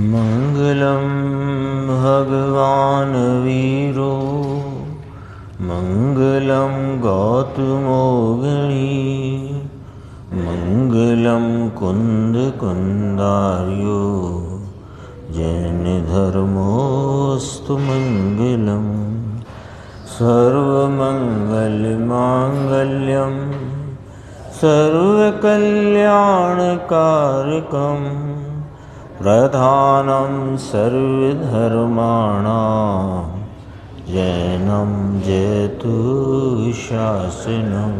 मंगलम भगवान वीरो मंगलम गौतमोगिनी मंगलम कुंद कुंदार्यो जैन धर्मोस्तु मंगलम सर्वमंगल मांगल्यम सर्वकल्याणकारकम प्रधानं सर्वधर्माणां जैनं जयतु शासनम्।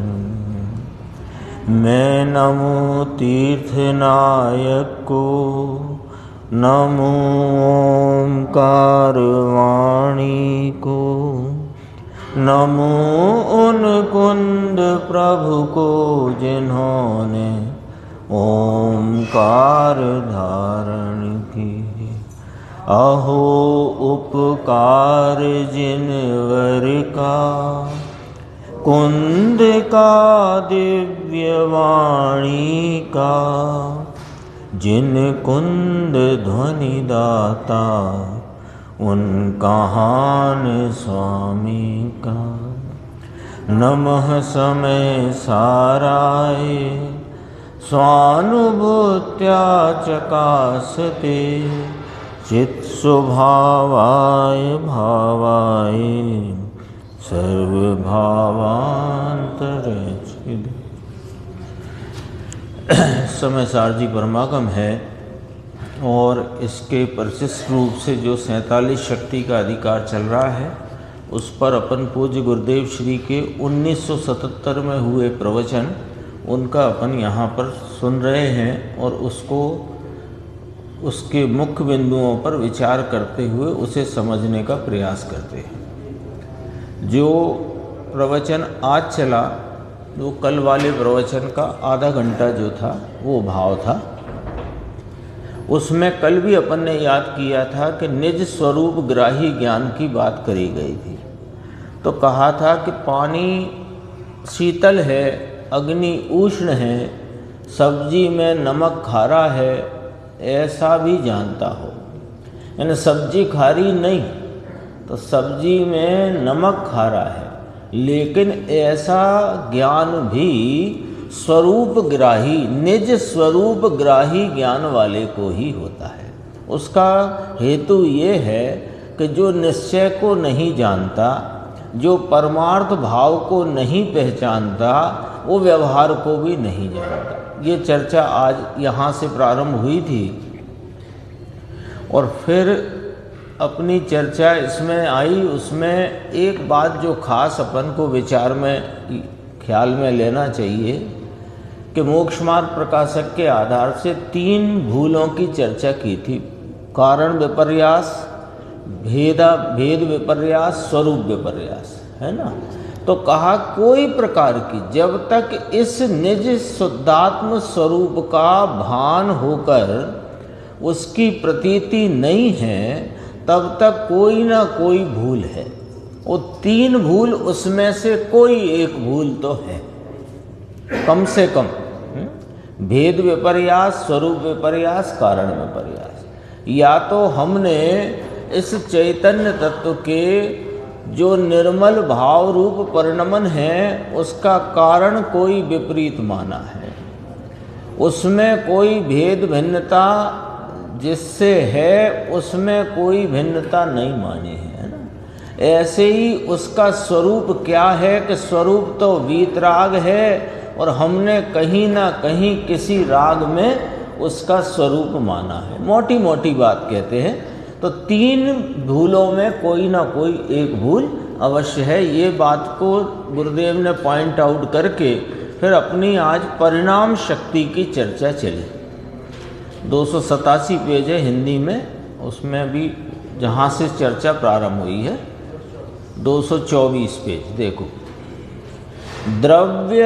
मैं नमो तीर्थनायक को, नमो ओंकारवाणी को, नमो उन कुंद प्रभु को जिन्होंने ओंकार धारण की। अहो उपकार जिनवर का, कुंद का दिव्य वाणी का, जिन कुंद ध्वनि दाता उन कहान स्वामी का। नमः समय साराय स्वानुभूत्या चकासते चित्स्वभावाय भावाय सर्वभावांतरच्छिदे। समय सारजी परमागम है और इसके परिशिष्ट रूप से जो 47 शक्ति का अधिकार चल रहा है उस पर अपन पूज्य गुरुदेव श्री के 1977 में हुए प्रवचन उनका अपन यहाँ पर सुन रहे हैं और उसके मुख्य बिंदुओं पर विचार करते हुए उसे समझने का प्रयास करते हैं। जो प्रवचन आज चला वो कल वाले प्रवचन का आधा घंटा जो था वो भाव था। उसमें कल भी अपन ने याद किया था कि निज स्वरूप ग्राही ज्ञान की बात करी गई थी। तो कहा था कि पानी शीतल है, अग्नि उष्ण है, सब्जी में नमक खारा है, ऐसा भी जानता हो। यानी सब्जी खारी नहीं तो सब्जी में नमक खारा है, लेकिन ऐसा ज्ञान भी स्वरूप ग्राही, निज स्वरूप ग्राही ज्ञान वाले को ही होता है। उसका हेतु ये है कि जो निश्चय को नहीं जानता, जो परमार्थ भाव को नहीं पहचानता, वो व्यवहार को भी नहीं जानता। ये चर्चा आज यहाँ से प्रारंभ हुई थी और फिर अपनी चर्चा इसमें आई। उसमें एक बात जो खास अपन को विचार में ख्याल में लेना चाहिए कि मोक्ष मार्ग प्रकाशक के आधार से 3 भूलों की चर्चा की थी। कारण विपर्यास, भेद विपर्यास, स्वरूप विपर्यास, है ना। तो कहा कोई प्रकार की जब तक इस निज शुद्धात्म स्वरूप का भान होकर उसकी प्रतीति नहीं है तब तक कोई ना कोई भूल है। वो 3 भूल उसमें से कोई एक भूल तो है कम से कम। भेद विपर्यास, स्वरूप विपर्यास, कारण विपर्यास। या तो हमने इस चैतन्य तत्व के जो निर्मल भाव रूप परिणमन है उसका कारण कोई विपरीत माना है, उसमें कोई भेद भिन्नता जिससे है उसमें कोई भिन्नता नहीं मानी है ना। ऐसे ही उसका स्वरूप क्या है कि स्वरूप तो वीतराग है और हमने कहीं ना कहीं किसी राग में उसका स्वरूप माना है। मोटी मोटी बात कहते हैं तो 3 भूलों में कोई ना कोई एक भूल अवश्य है। ये बात को गुरुदेव ने पॉइंट आउट करके फिर अपनी आज परिणाम शक्ति की चर्चा चली। 287 पेज है हिंदी में, उसमें भी जहाँ से चर्चा प्रारंभ हुई है 224 पेज देखो। द्रव्य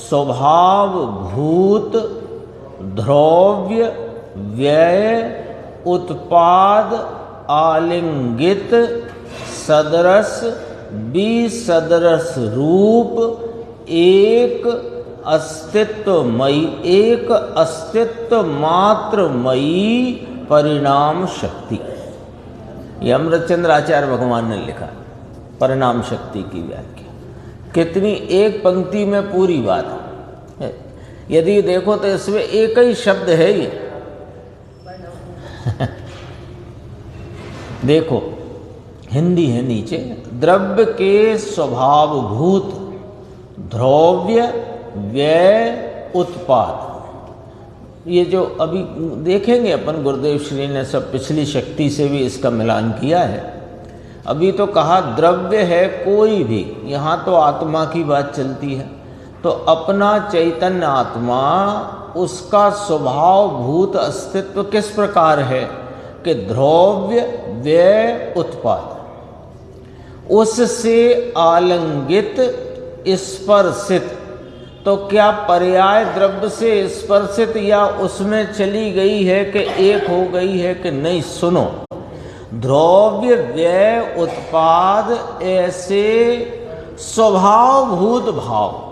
स्वभाव भूत द्रव्य व्यय उत्पाद आलिंगित सदरस विसदरस रूप एक अस्तित्वमयी, एक अस्तित्व मात्रमयी परिणाम शक्ति। ये अमृतचंद्र आचार्य भगवान ने लिखा परिणाम शक्ति की व्याख्या। कितनी एक पंक्ति में पूरी बात है। यदि देखो तो इसमें एक ही शब्द है ये। देखो हिंदी है नीचे, द्रव्य के स्वभावभूत द्रव्य व्यय उत्पाद। ये जो अभी देखेंगे अपन, गुरुदेव श्री ने सब पिछली शक्ति से भी इसका मिलान किया है। अभी तो कहा द्रव्य है कोई भी, यहाँ तो आत्मा की बात चलती है। तो अपना चैतन्य आत्मा, उसका स्वभाव भूत अस्तित्व किस प्रकार है कि द्रव्य व्यय उत्पाद, उससे आलंगित स्पर्शित। तो क्या पर्याय द्रव्य से स्पर्शित या उसमें चली गई है कि एक हो गई है कि नहीं? सुनो, द्रव्य व्यय उत्पाद ऐसे स्वभावभूत भाव।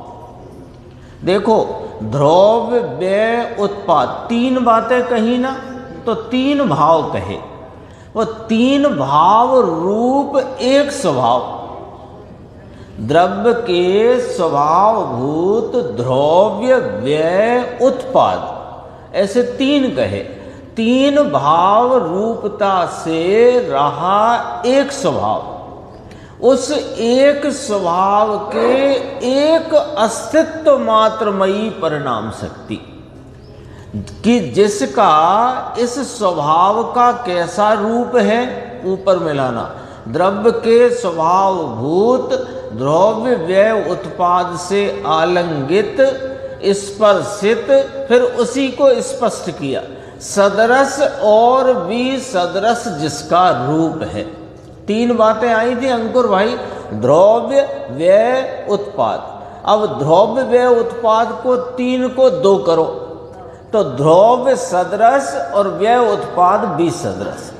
देखो द्रव्य व्यय उत्पाद, तीन बातें कही ना, तो तीन भाव कहे। वो तीन भाव रूप एक स्वभाव, द्रव्य के स्वभावभूत द्रव्य व्यय उत्पाद, ऐसे तीन कहे। तीन भाव रूपता से रहा एक स्वभाव, उस एक स्वभाव के एक अस्तित्व मात्रमयी परिणाम शक्ति कि जिसका इस स्वभाव का कैसा रूप है, ऊपर मिलाना, द्रव्य के स्वभावभूत द्रव्य व्यय उत्पाद से आलंगित स्पर्शित, फिर उसी को स्पष्ट किया, सदरस और विसदरस जिसका रूप है। तीन बातें आई थी अंकुर भाई, द्रव्य व्यय उत्पाद। अब द्रव्य व्यय उत्पाद को तीन को दो करो, तो द्रव्य सदरस और व्यय उत्पाद विसदरस।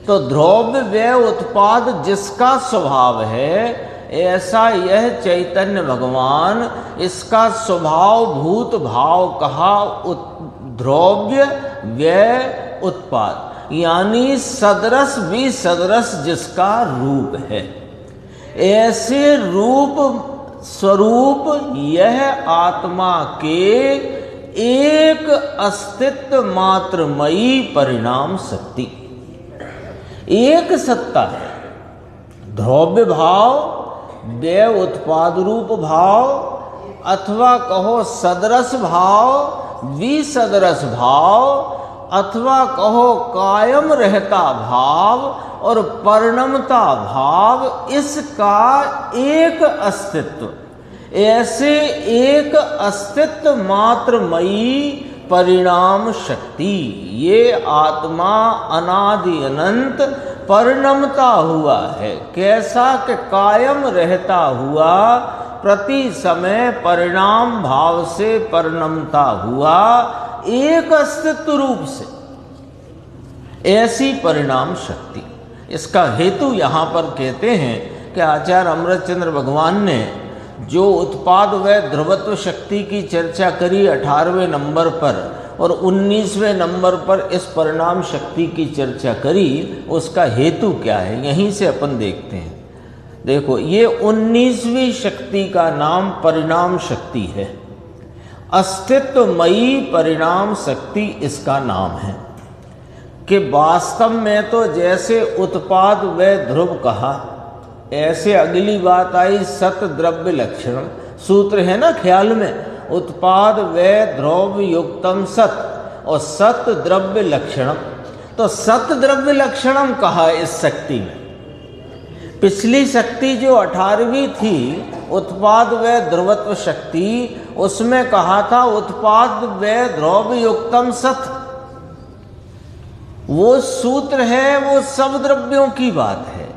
तो द्रव्य व्यय उत्पाद जिसका स्वभाव है, ऐसा यह चैतन्य भगवान, इसका स्वभाव भूत भाव कहा द्रव्य व्यय उत्पाद, यानी सदरस विसदरस जिसका रूप है। ऐसे रूप स्वरूप यह आत्मा के एक अस्तित्व मात्रमयी परिणाम शक्ति, एक सत्ता है। द्रव्य भाव, व्यय उत्पाद रूप भाव, अथवा कहो सदरस भाव, विसदरस भाव, अथवा कहो कायम रहता भाव और परिणमता भाव, इसका एक अस्तित्व, ऐसे एक अस्तित्व मात्रमयी परिणाम शक्ति, ये आत्मा अनादि अनंत परिणमता हुआ है। कैसा कि कायम रहता हुआ, प्रति समय परिणाम भाव से परिणमता हुआ, एक अस्तित्व रूप से, ऐसी परिणाम शक्ति। इसका हेतु यहाँ पर कहते हैं कि आचार्य अमृतचंद्र भगवान ने जो उत्पाद व ध्रुवत्व शक्ति की चर्चा करी 18वें नंबर पर और 19वें नंबर पर इस परिणाम शक्ति की चर्चा करी, उसका हेतु क्या है, यहीं से अपन देखते हैं। देखो, ये 19वीं शक्ति का नाम परिणाम शक्ति है, अस्तित्वमयी परिणाम शक्ति इसका नाम है। कि वास्तव में तो जैसे उत्पाद व ध्रुव कहा, ऐसे अगली बात आई सत द्रव्य लक्षणम, सूत्र है ना ख्याल में, उत्पाद व द्रव्य युक्तम सत और सत द्रव्य लक्षणम। तो सत द्रव्य लक्षणम कहा इस शक्ति में। पिछली शक्ति जो 18वीं थी उत्पाद व ध्रुवत्व शक्ति, उसमें कहा था उत्पाद व द्रव्य युक्तम सत। वो सूत्र है, वो सब द्रव्यों की बात है।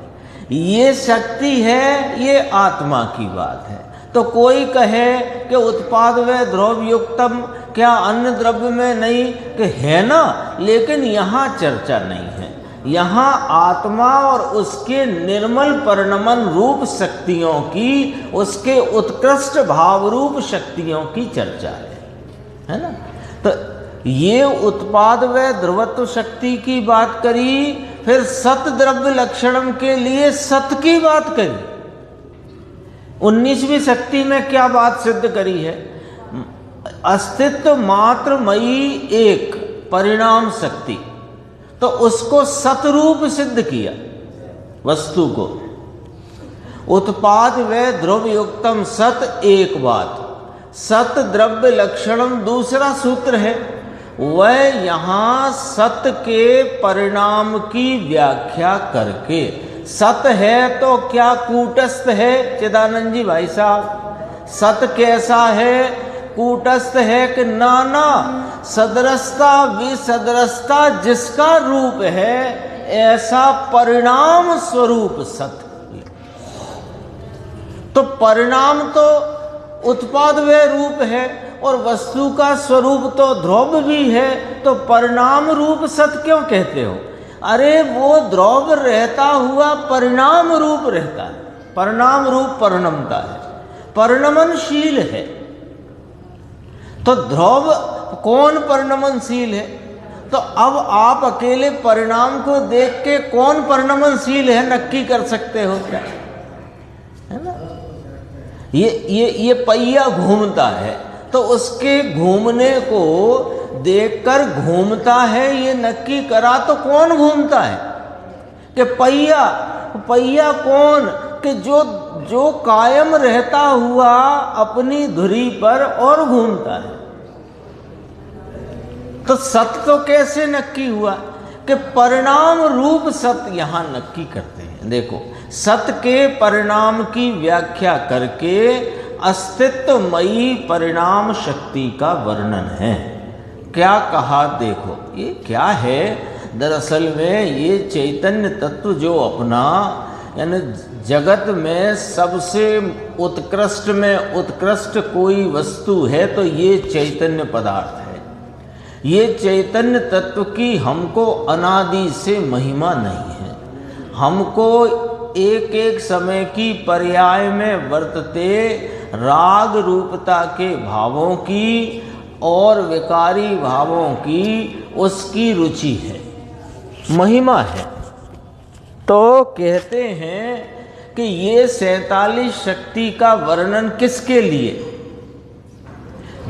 ये शक्ति है, ये आत्मा की बात है। तो कोई कहे कि उत्पाद व द्रव्य युक्तम, क्या अन्य द्रव्य में नहीं? कि है ना, लेकिन यहाँ चर्चा नहीं है। यहाँ आत्मा और उसके निर्मल परिणमन रूप शक्तियों की, उसके उत्कृष्ट भाव रूप शक्तियों की चर्चा है ना। तो ये उत्पाद व ध्रुवत्व शक्ति की बात करी, फिर सत द्रव्य लक्षणम के लिए सत की बात करी। 19वीं शक्ति में क्या बात सिद्ध करी है? अस्तित्व मात्र मयी एक परिणाम शक्ति, तो उसको सतरूप सिद्ध किया वस्तु को। उत्पाद व ध्रुव युक्तम सत एक बात, सत द्रव्य लक्षणम दूसरा सूत्र है। वह यहाँ सत के परिणाम की व्याख्या करके, सत है तो क्या कूटस्थ है चिदानंद जी भाई साहब? सत कैसा है? कूटस्थ है कि नाना सदरसता विसदरसता जिसका रूप है, ऐसा परिणाम स्वरूप सत। तो परिणाम तो उत्पाद व रूप है और वस्तु का स्वरूप तो ध्रुव भी है, तो परिणाम रूप सत क्यों कहते हो? अरे वो ध्रुव रहता हुआ परिणाम रूप रहता है, परिणाम रूप परिणमता है, परिणमनशील है। तो ध्रुव कौन परिणमनशील है? तो अब आप अकेले परिणाम को देख के कौन परिणमनशील है नक्की कर सकते हो क्या? है ना? ये पहिया घूमता है तो उसके घूमने को देखकर घूमता है ये नक्की करा तो कौन घूमता है? कि पहिया। पहिया कौन? कि जो कायम रहता हुआ अपनी धुरी पर और घूमता है। तो सत तो कैसे नक्की हुआ? कि परिणाम रूप सत यहां नक्की करते हैं। देखो, सत के परिणाम की व्याख्या करके अस्तित्वमयी परिणाम शक्ति का वर्णन है। क्या कहा? देखो ये क्या है? दरअसल में ये चैतन्य तत्व जो अपना, यानी जगत में सबसे उत्कृष्ट में उत्कृष्ट कोई वस्तु है तो ये चैतन्य पदार्थ है। ये चैतन्य तत्व की हमको अनादि से महिमा नहीं है। हमको एक एक समय की पर्याय में वर्तते राग रूपता के भावों की और विकारी भावों की उसकी रुचि है, महिमा है। तो कहते हैं कि ये 47 शक्ति का वर्णन किसके लिए?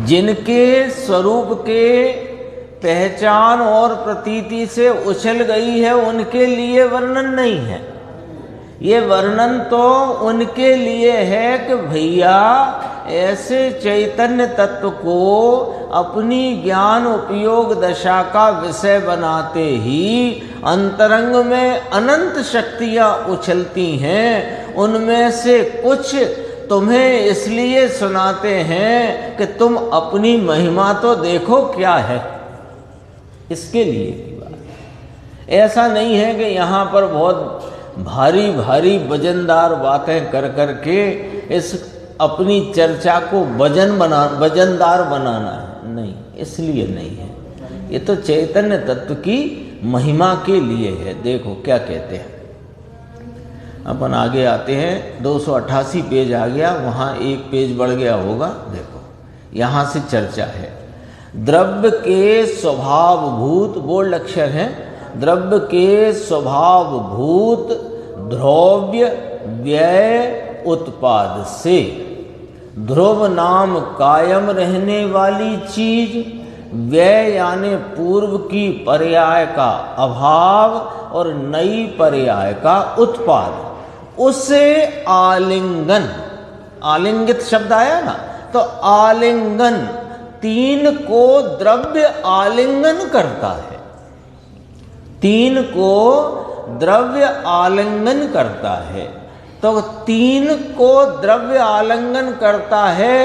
जिनके स्वरूप के पहचान और प्रतीति से उछल गई है उनके लिए वर्णन नहीं है। ये वर्णन तो उनके लिए है कि भैया ऐसे चैतन्य तत्व को अपनी ज्ञान उपयोग दशा का विषय बनाते ही अंतरंग में अनंत शक्तियां उछलती हैं। उनमें से कुछ तुम्हें इसलिए सुनाते हैं कि तुम अपनी महिमा तो देखो क्या है, इसके लिए की बात। ऐसा नहीं है कि यहाँ पर बहुत भारी भारी वजनदार बातें कर करके इस अपनी चर्चा को वजनदार बनाना है, नहीं, इसलिए नहीं है। ये तो चैतन्य तत्व की महिमा के लिए है। देखो क्या कहते हैं, अपन आगे आते हैं। 288 पेज आ गया, वहाँ एक पेज बढ़ गया होगा। देखो यहाँ से चर्चा है। द्रव्य के स्वभाव भूत, बोल्ड अक्षर हैं, द्रव्य के स्वभाव भूत ध्रुव्य व्यय उत्पाद से, ध्रुव नाम कायम रहने वाली चीज, व्यय यानी पूर्व की पर्याय का अभाव और नई पर्याय का उत्पाद, उसे आलिंगन, आलिंगित शब्द आया ना, तो आलिंगन, तीन को द्रव्य आलिंगन करता है, तीन को द्रव्य आलिंगन करता है। तो तीन को द्रव्य आलिंगन करता है।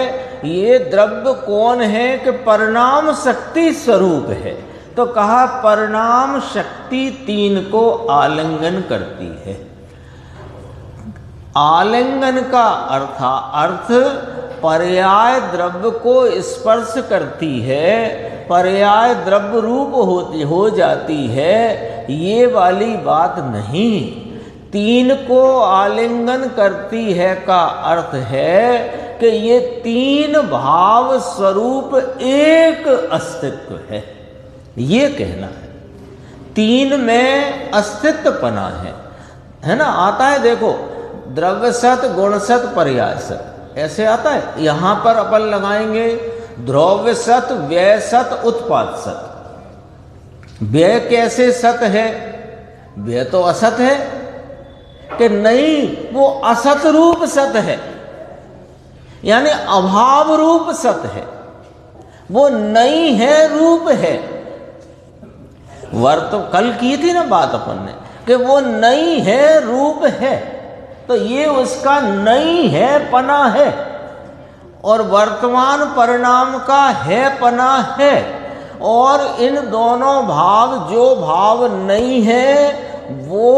ये द्रव्य कौन है? कि परिणाम शक्ति स्वरूप है। तो कहा परिणाम शक्ति तीन को आलिंगन करती है। आलिंगन का अर्थ पर्याय द्रव्य को स्पर्श करती है, पर्याय द्रव्य रूप हो जाती है, ये वाली बात नहीं। तीन को आलिंगन करती है का अर्थ है कि ये तीन भाव स्वरूप एक अस्तित्व है। ये कहना है। तीन में अस्तित्वपना है ना। आता है देखो, द्रव्य सत, गुण सत, पर्याय सत, ऐसे आता है। यहां पर अपन लगाएंगे द्रव्य सत, व्यय सत, उत्पाद सत। व्यय कैसे सत है? व्यय तो असत है कि नहीं, वो असत रूप सत है, यानी अभाव रूप सत है, वो नहीं है, रूप है। कल की थी ना बात अपन ने कि वो नहीं है, रूप है, तो ये उसका नहीं है पना है, और वर्तमान परिणाम का है पना है। और इन दोनों भाव, जो भाव नहीं है वो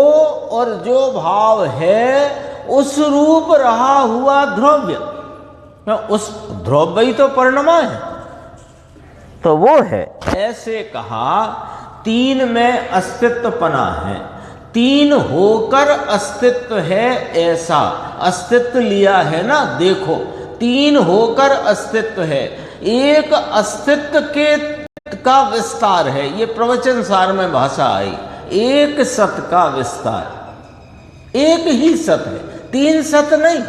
और जो भाव है उस रूप रहा हुआ द्रव्य, उस द्रव्य ही तो परिणमा है, तो वो है। ऐसे कहा तीन में अस्तित्वपना है, तीन होकर अस्तित्व है, ऐसा अस्तित्व लिया है ना। देखो, तीन होकर अस्तित्व है, एक अस्तित्व के का विस्तार है। ये प्रवचन सार में भाषा आई, एक सत का विस्तार। एक ही सत है, तीन सत नहीं,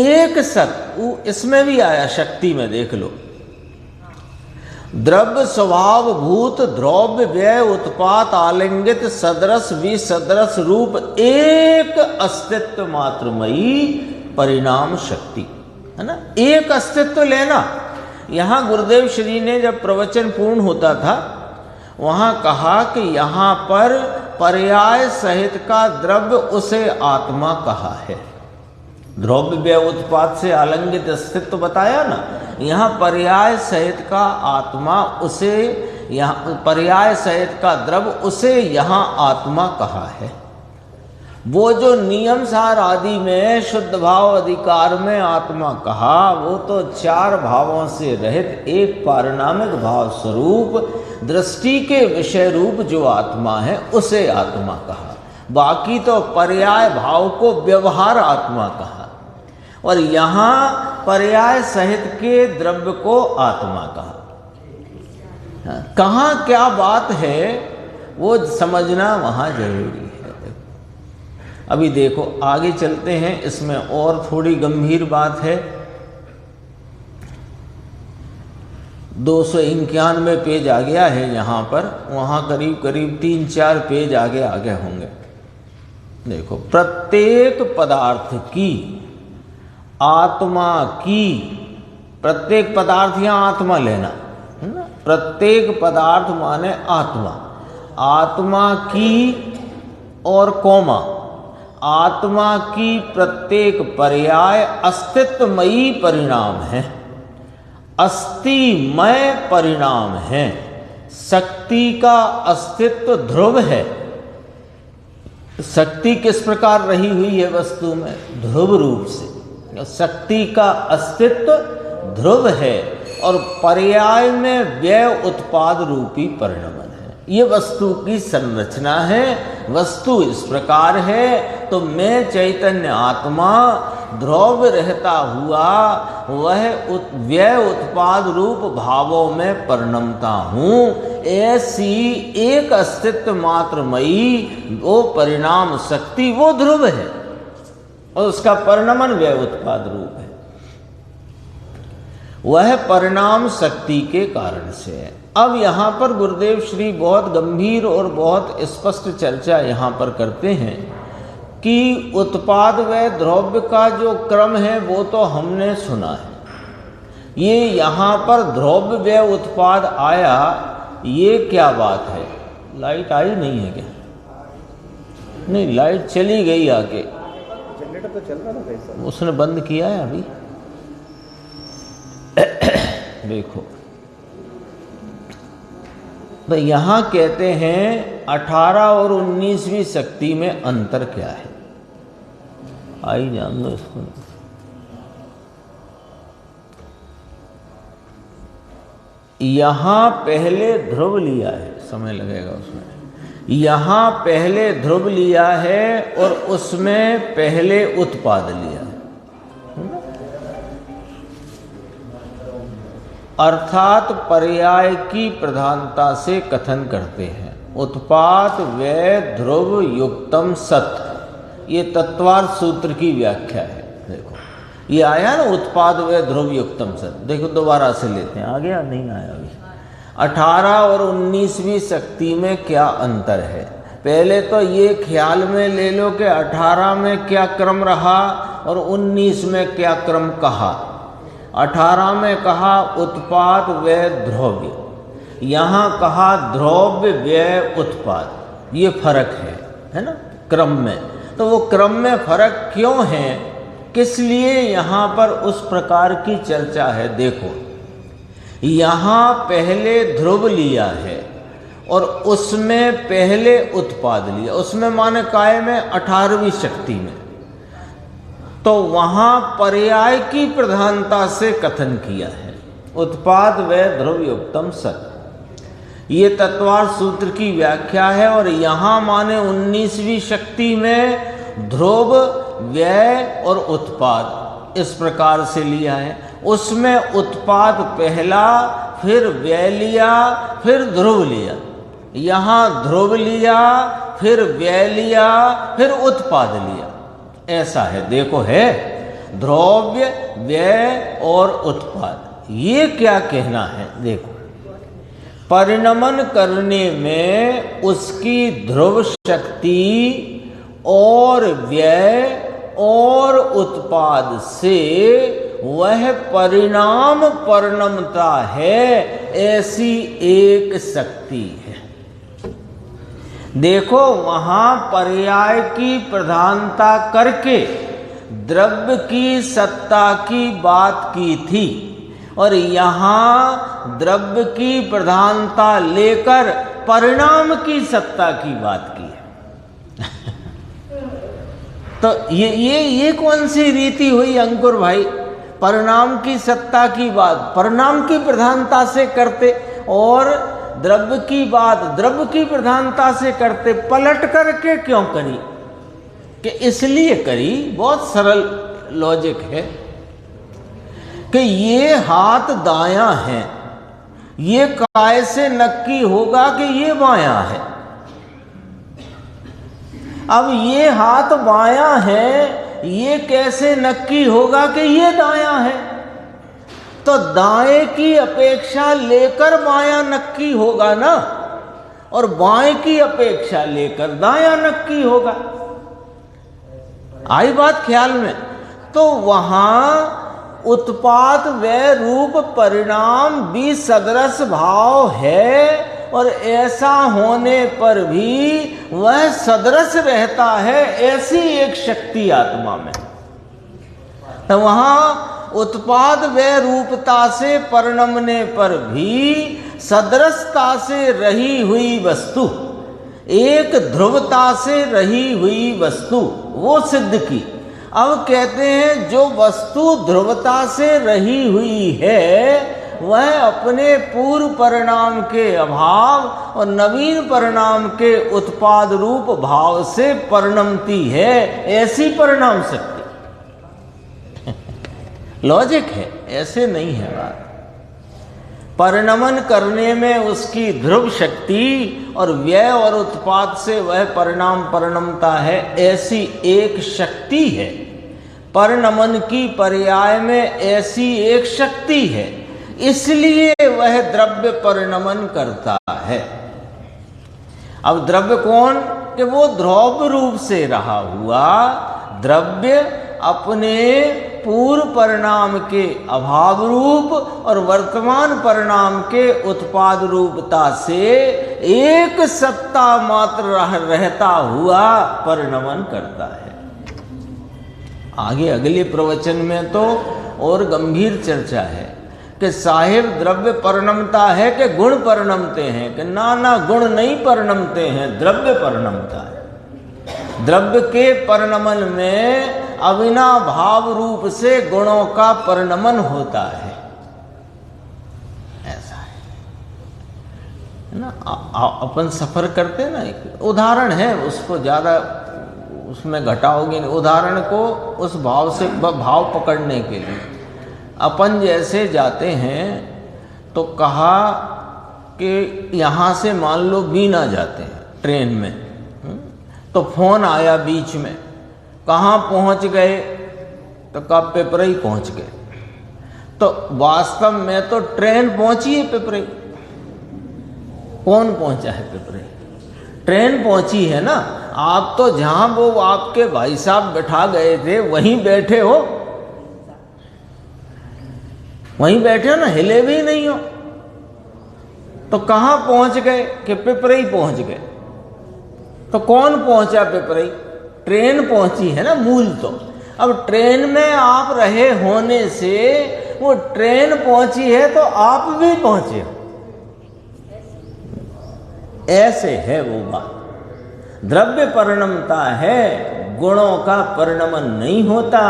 एक सत। इसमें भी आया, शक्ति में देख लो, द्रव्य स्वभाव भूत द्रव्य व्यय उत्पात आलिंगित सदरस विसदरस रूप एक अस्तित्व मात्रमयी परिणाम शक्ति, है ना। एक अस्तित्व लेना। यहां गुरुदेव श्री ने जब प्रवचन पूर्ण होता था, वहां कहा कि यहां पर पर्याय सहित का द्रव्य उसे आत्मा कहा है। द्रव्य व्यय उत्पाद से आलंगित अस्तित्व बताया ना, यहाँ पर्याय सहित का आत्मा उसे, यहाँ पर्याय सहित का द्रव्य उसे यहाँ आत्मा कहा है। वो जो नियम सार आदि में शुद्ध भाव अधिकार में आत्मा कहा, वो तो चार भावों से रहित एक पारिणामिक भाव स्वरूप दृष्टि के विषय रूप जो आत्मा है उसे आत्मा कहा। बाकी तो पर्याय भाव को व्यवहार आत्मा कहा, और यहाँ पर्याय सहित के द्रव्य को आत्मा कहा। कहाँ क्या बात है वो समझना वहाँ जरूरी है। अभी देखो आगे चलते हैं, इसमें और थोड़ी गंभीर बात है। 291 पेज आ गया है यहाँ पर, वहाँ करीब करीब 3-4 पेज आगे होंगे। देखो, प्रत्येक पदार्थ की आत्मा की, प्रत्येक पदार्थ यहाँ आत्मा लेना है ना, प्रत्येक पदार्थ माने आत्मा, आत्मा की और कोमा, आत्मा की प्रत्येक पर्याय अस्तित्वमयी परिणाम है, अस्तिमय परिणाम है। शक्ति का अस्तित्व ध्रुव है। शक्ति किस प्रकार रही हुई है वस्तु में? ध्रुव रूप से। शक्ति का अस्तित्व ध्रुव है, और पर्याय में व्यय उत्पाद रूपी परिणमन है। ये वस्तु की संरचना है। वस्तु इस प्रकार है, तो मैं चैतन्य आत्मा द्रव्य रहता हुआ वह व्यय उत्पाद रूप भावों में परिणमता हूँ। ऐसी एक अस्तित्व मात्रमयी वो परिणाम शक्ति, वो ध्रुव है, और उसका परिणमन व्यय उत्पाद रूप है। वह परिणाम शक्ति के कारण से है। अब यहाँ पर गुरुदेव श्री बहुत गंभीर और बहुत स्पष्ट चर्चा यहाँ पर करते हैं कि उत्पाद व द्रव्य का जो क्रम है वो तो हमने सुना है। ये यहाँ पर द्रव्य व्यय उत्पाद आया, ये क्या बात है? लाइट आई नहीं है क्या? नहीं, लाइट चली गई आके, जनरेटर तो चल रहा था कैसा? उसने बंद किया है अभी। देखो, तो यहाँ कहते हैं 18 और 19वीं शक्ति में अंतर क्या है? आई जान दो इसको। यहाँ पहले ध्रुव लिया है, समय लगेगा उसमें। यहाँ पहले ध्रुव लिया है और उसमें पहले उत्पाद लिया है। अर्थात पर्याय की प्रधानता से कथन करते हैं। उत्पात व्यय ध्रुव युक्तम सत, ये तत्वार्थ सूत्र की व्याख्या है। देखो ये आया ना, उत्पाद व्यय ध्रुव युक्तम सत। देखो दोबारा से लेते हैं, आ गया नहीं आया अभी। 18 और 19वीं शक्ति में क्या अंतर है? पहले तो ये ख्याल में ले लो कि 18 में क्या क्रम रहा और 19 में क्या क्रम कहा। 18 में कहा उत्पाद व्यय द्रव्य, यहाँ कहा द्रव्य व्यय उत्पाद। ये फर्क है ना क्रम में। तो वो क्रम में फर्क क्यों है, किस लिए यहाँ पर उस प्रकार की चर्चा है? देखो यहाँ पहले ध्रुव लिया है और उसमें पहले उत्पाद लिया, उसमें माने काय में 18वीं शक्ति में, तो वहां पर्याय की प्रधानता से कथन किया है। उत्पाद व ध्रुव युक्तम सत, ये तत्वार्थ सूत्र की व्याख्या है। और यहाँ माने 19वीं शक्ति में ध्रुव व्यय और उत्पाद इस प्रकार से लिया है। उसमें उत्पाद पहला, फिर व्यय लिया, फिर ध्रुव लिया। यहाँ ध्रुव लिया, फिर व्यय लिया, फिर उत्पाद लिया। ऐसा है, देखो है द्रव्य व्यय और उत्पाद। ये क्या कहना है? देखो परिणमन करने में उसकी ध्रुव शक्ति और व्यय और उत्पाद से वह परिणाम परिणमता है, ऐसी एक शक्ति है। देखो वहां पर्याय की प्रधानता करके द्रव्य की सत्ता की बात की थी और यहाँ द्रव्य की प्रधानता लेकर परिणाम की सत्ता की बात की है। तो ये कौन सी रीति हुई अंकुर भाई? परिणाम की सत्ता की बात परिणाम की प्रधानता से करते और द्रव्य की बात द्रव्य की प्रधानता से करते, पलट करके क्यों करी? कि इसलिए करी, बहुत सरल लॉजिक है कि ये हाथ दायां है, ये काय से नक्की होगा कि ये बायां है। अब ये हाथ बायां है, ये कैसे नक्की होगा कि ये दायां है? तो दाएं की अपेक्षा लेकर बायां नक्की होगा ना, और बाएं की अपेक्षा लेकर दायां नक्की होगा। आई बात ख्याल में? तो वहां उत्पाद व रूप परिणाम भी सदृश भाव है और ऐसा होने पर भी वह सदृश रहता है, ऐसी एक शक्ति आत्मा में। तो वहां उत्पाद व रूपता से परिणमने पर भी सदृशता से रही हुई वस्तु, एक ध्रुवता से रही हुई वस्तु वो सिद्ध की। अब कहते हैं जो वस्तु ध्रुवता से रही हुई है वह अपने पूर्व परिणाम के अभाव और नवीन परिणाम के उत्पाद रूप भाव से परिणमती है, ऐसी परिणाम शक्ति। लॉजिक है, ऐसे नहीं है बात। परिणमन करने में उसकी ध्रुव शक्ति और व्यय और उत्पाद से वह परिणाम परिणमता है, ऐसी एक शक्ति है। परिणमन की पर्याय में ऐसी एक शक्ति है, इसलिए वह द्रव्य परिणमन करता है। अब द्रव्य कौन? कि वो ध्रुव रूप से रहा हुआ द्रव्य अपने पूर्व परिणाम के अभाव रूप और वर्तमान परिणाम के उत्पाद रूपता से एक सत्ता मात्र रहता हुआ परिणमन करता है। आगे अगले प्रवचन में तो और गंभीर चर्चा है कि साहिब द्रव्य परिणमता है कि गुण परिणमते हैं, कि ना गुण नहीं परिणमते हैं, द्रव्य परिणमता है। द्रव्य के परिणमन में अविनाभाव रूप से गुणों का परिणमन होता है, ऐसा है ना। अपन सफर करते हैं ना, एक उदाहरण है, उसको ज्यादा उसमें घटाओगे नहीं, उदाहरण को उस भाव से भाव पकड़ने के लिए। अपन जैसे जाते हैं तो कहा कि यहाँ से मान लो बीना जाते हैं ट्रेन में, तो फोन आया बीच में, कहाँ पहुँच गए, तो कहा पिपरई पहुँच गए। तो वास्तव में तो ट्रेन पहुँची है पिपरई, कौन पहुँचा है पिपरई? ट्रेन पहुँची है ना। आप तो जहाँ वो आपके भाई साहब बैठा गए थे वहीं बैठे हो, वहीं बैठे हो ना, हिले भी नहीं हो। तो कहाँ पहुँच गए? कि पिपरई पहुँच गए। तो कौन पहुँचा पिपरई? ट्रेन पहुँची है ना मूल तो। अब ट्रेन में आप रहे होने से वो ट्रेन पहुँची है तो आप भी पहुँचे हो, ऐसे है वो बात। द्रव्य परिणमता है, गुणों का परिणमन नहीं होता।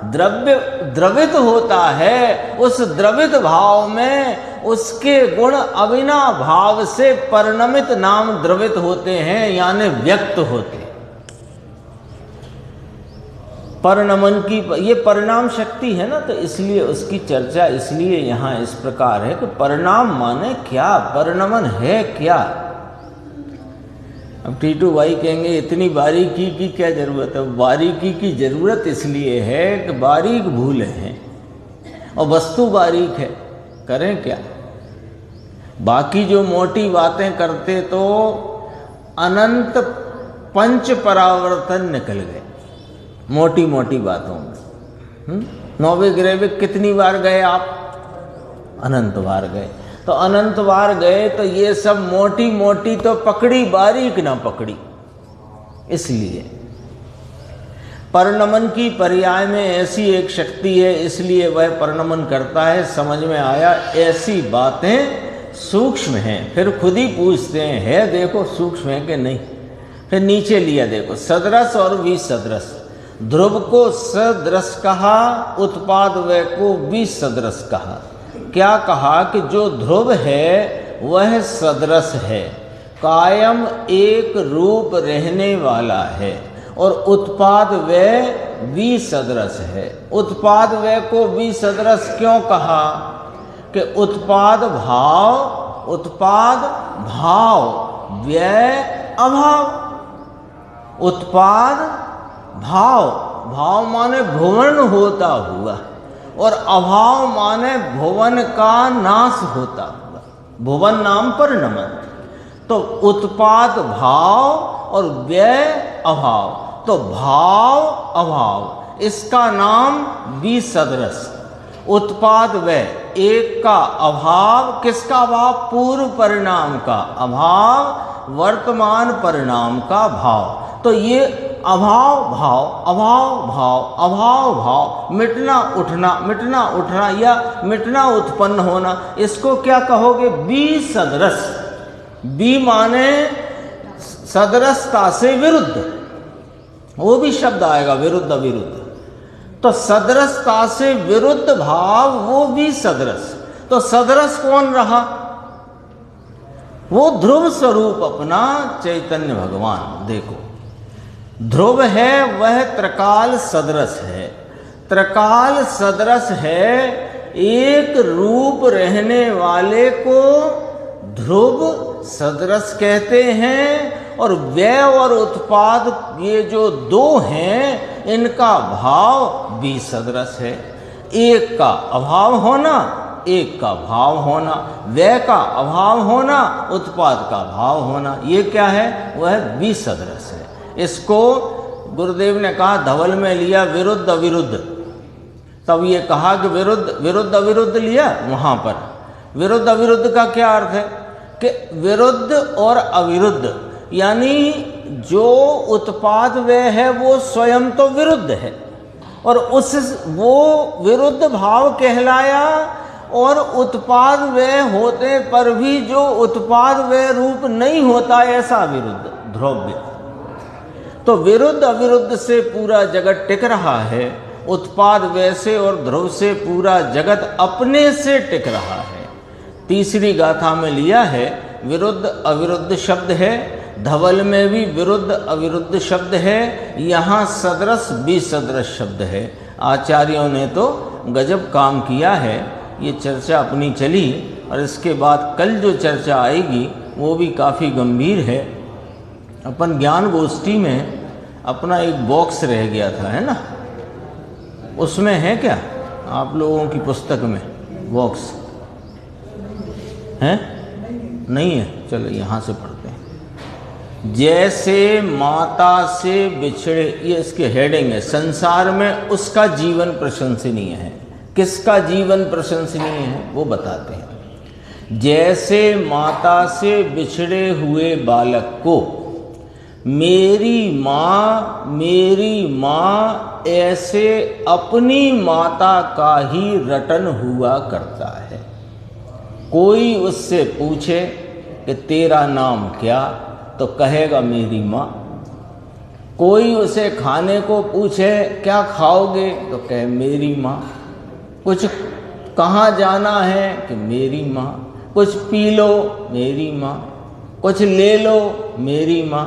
द्रव्य द्रवित होता है, उस द्रवित भाव में उसके गुण अविना भाव से परिणमित नाम द्रवित होते हैं, यानी व्यक्त होते हैं। परिणमन की ये परिणाम शक्ति है ना, तो इसलिए उसकी चर्चा इसलिए यहाँ इस प्रकार है कि परिणाम माने क्या, परिणमन है क्या। अब टीटू भाई कहेंगे इतनी बारीकी की क्या जरूरत है? बारीकी की जरूरत इसलिए है कि बारीक भूले हैं और वस्तु बारीक है, करें क्या। बाकी जो मोटी बातें करते तो अनंत पंच परावर्तन निकल गए मोटी मोटी बातों में। नौवे ग्रह में कितनी बार गए आप? अनंत बार गए। तो अनंत बार गए तो ये सब मोटी मोटी तो पकड़ी, बारीक ना पकड़ी। इसलिए परिणमन की पर्याय में ऐसी एक शक्ति है, इसलिए वह परिणमन करता है। समझ में आया? ऐसी बातें सूक्ष्म हैं। फिर खुद ही पूछते हैं, है देखो सूक्ष्म है कि नहीं। फिर नीचे लिया देखो, सदरस और विसदृश। ध्रुव को सदृश कहा, उत्पाद वय को विसदृश कहा। क्या कहा कि जो ध्रुव है वह सदृश है, कायम एक रूप रहने वाला है, और उत्पाद व्यय विसदृश है। उत्पाद व्यय को विसदृश क्यों कहा? कि उत्पाद भाव, उत्पाद भाव, व्यय अभाव। उत्पाद भाव, भाव माने भुवन होता हुआ, और अभाव माने भुवन का नाश होता हुआ। भुवन नाम परिणमन। तो उत्पाद भाव और व्यय अभाव, तो भाव अभाव, इसका नाम विसदृश। उत्पाद व्यय, एक का अभाव, किसका अभाव? पूर्व परिणाम का अभाव, वर्तमान परिणाम का भाव। तो ये अभाव भाव, अभाव भाव, अभाव भाव, मिटना उठना या मिटना उत्पन्न होना, इसको क्या कहोगे? विसदृश। बी माने सदृशता से विरुद्ध, वो भी शब्द आएगा, विरुद्ध अविरुद्ध। तो सदृशता से विरुद्ध भाव, वो भी सदृश। तो सदृश कौन रहा? वो ध्रुव स्वरूप अपना चैतन्य भगवान। देखो, ध्रुव है वह त्रिकाल सदृश है। त्रिकाल सदृश है, एक रूप रहने वाले को ध्रुव सदृश कहते हैं। और व्यय और उत्पाद, ये जो दो हैं, इनका भाव विसदृश है। एक का अभाव होना, एक का भाव होना, व्यय का अभाव होना, उत्पाद का भाव होना, ये क्या है? वह विसदृश है। इसको गुरुदेव ने कहा, धवल में लिया विरुद्ध अविरुद्ध। तब ये कहा कि विरुद्ध अविरुद्ध लिया। वहाँ पर विरुद्ध अविरुद्ध का क्या अर्थ है? कि विरुद्ध और अविरुद्ध, यानी जो उत्पाद व्यय है वो स्वयं तो विरुद्ध है, और वो विरुद्ध भाव कहलाया। और उत्पाद व्यय होते पर भी जो उत्पाद व्यय रूप नहीं होता, ऐसा विरुद्ध ध्रुव्य। तो विरुद्ध अविरुद्ध से पूरा जगत टिक रहा है, उत्पाद व्यय से और ध्रुव से पूरा जगत अपने से टिक रहा है। तीसरी गाथा में लिया है, विरुद्ध अविरुद्ध शब्द है, धवल में भी विरुद्ध अविरुद्ध शब्द है, यहाँ सदृश विसदृश शब्द है। आचार्यों ने तो गजब काम किया है। ये चर्चा अपनी चली, और इसके बाद कल जो चर्चा आएगी वो भी काफ़ी गंभीर है। अपन ज्ञान गोष्ठी में अपना एक बॉक्स रह गया था, है ना, उसमें है क्या आप लोगों की पुस्तक में बॉक्स है? नहीं है, चलो यहाँ से पढ़ते हैं। जैसे माता से बिछड़े, ये इसके हेडिंग है, संसार में उसका जीवन प्रशंसनीय है। किसका जीवन प्रशंसनीय है वो बताते हैं। जैसे माता से बिछड़े हुए बालक को मेरी माँ ऐसे अपनी माता का ही रटन हुआ करता है। कोई उससे पूछे कि तेरा नाम क्या, तो कहेगा मेरी माँ। कोई उसे खाने को पूछे क्या खाओगे, तो कहे मेरी माँ। कुछ कहाँ जाना है कि मेरी माँ। कुछ पी लो मेरी माँ, कुछ ले लो मेरी माँ।